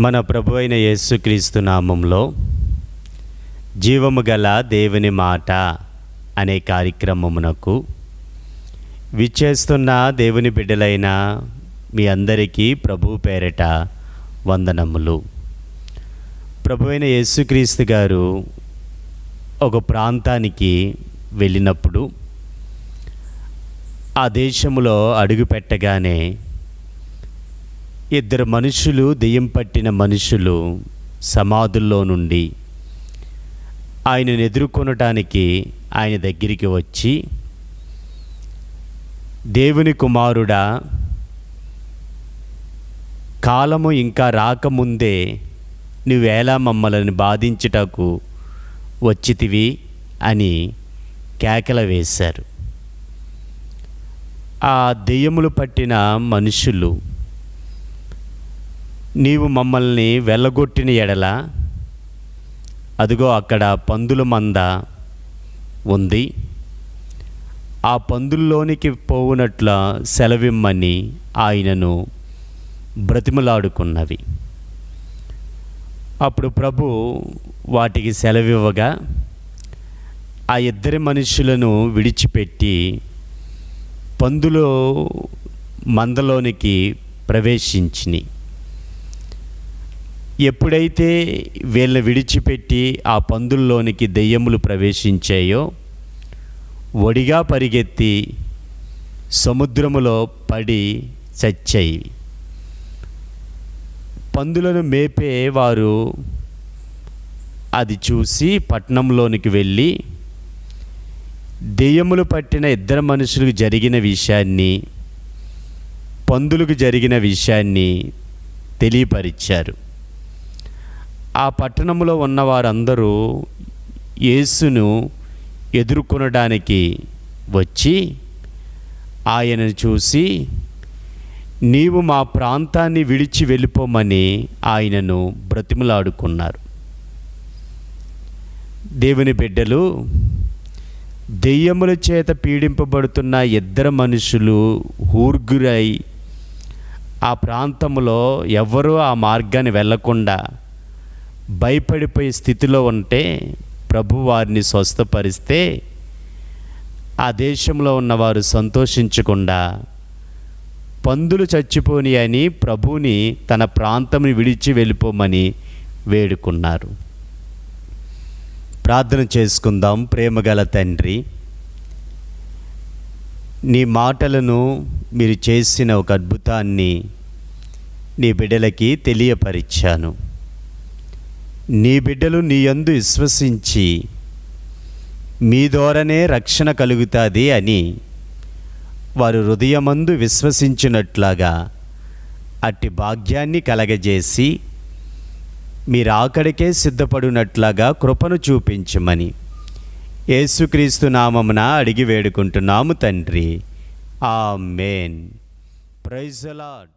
మన ప్రభు అయిన యేసుక్రీస్తు నామంలో జీవము గల దేవుని మాట అనే కార్యక్రమమునకు విచ్చేస్తున్న దేవుని బిడ్డలైన మీ అందరికీ ప్రభు పేరిట వందనములు. ప్రభు అయిన యేసుక్రీస్తు గారు ఒక ప్రాంతానికి వెళ్ళినప్పుడు ఆ దేశములో అడుగుపెట్టగానే ఇద్దరు మనుషులు, దెయ్యం పట్టిన మనుషులు సమాధుల్లో నుండి ఆయనను ఎదుర్కొనటానికి ఆయన దగ్గరికి వచ్చి, దేవుని కుమారుడా, కాలము ఇంకా రాకముందే నువ్వేలా మమ్మల్ని బాధించుటకు వచ్చితివి అని కేకల వేశారు. ఆ దెయ్యములు పట్టిన మనుషులు, నీవు మమ్మల్ని వెళ్ళగొట్టిన ఎడల అదిగో అక్కడ పందుల మంద ఉంది, ఆ పందుల్లోనికి పోవునట్ల సెలవిమ్మని ఆయనను బ్రతిమలాడుకున్నవి. అప్పుడు ప్రభు వాటికి సెలవివ్వగా ఆ ఇద్దరి మనుషులను విడిచిపెట్టి పందులు మందలోనికి ప్రవేశించిని. ఎప్పుడైతే వీళ్ళని విడిచిపెట్టి ఆ పందుల్లోనికి దెయ్యములు ప్రవేశించాయో ఒడిగా పరిగెత్తి సముద్రములో పడి చచ్చాయి. పందులను మేపేవారు అది చూసి పట్టణంలోనికి వెళ్ళి దెయ్యములు పట్టిన ఇద్దరు మనుషులకు జరిగిన విషయాన్ని, పందులకు జరిగిన విషయాన్ని తెలియపరిచారు. ఆ పట్టణంలో ఉన్నవారందరూ యేసును ఎదుర్కొనడానికి వచ్చి ఆయనను చూసి, నీవు మా ప్రాంతాన్ని విడిచి వెళ్ళిపోమని ఆయనను బ్రతిమలాడుకున్నారు. దేవుని బిడ్డలు, దెయ్యముల చేత పీడింపబడుతున్న ఇద్దరు మనుషులు ఊర్గురై ఆ ప్రాంతంలో ఎవ్వరూ ఆ మార్గాన్ని వెళ్ళకుండా భయపడిపోయే స్థితిలో ఉంటే ప్రభు వారిని స్వస్థపరిస్తే ఆ దేశంలో ఉన్నవారు సంతోషించకుండా పందులు చచ్చిపోని అని ప్రభువుని తన ప్రాంతంని విడిచి వెళ్ళిపోమని వేడుకున్నారు. ప్రార్థన చేసుకుందాం. ప్రేమగల తండ్రి, నీ మాటలను మీరు చేసిన ఒక అద్భుతాన్ని నీ బిడ్డలకి తెలియపరిచాను. నీ బిడ్డలు నీ యందు విశ్వసించి మీ ద్వారానే రక్షణ కలుగుతుంది అని వారు హృదయమందు విశ్వసించినట్లాగా అట్టి భాగ్యాన్ని కలగజేసి మీరు ఆకడికే సిద్ధపడినట్లాగా కృపను చూపించమని యేసుక్రీస్తు నామమున అడిగి వేడుకుంటున్నాము తండ్రి. ఆమేన్. Praise the lord.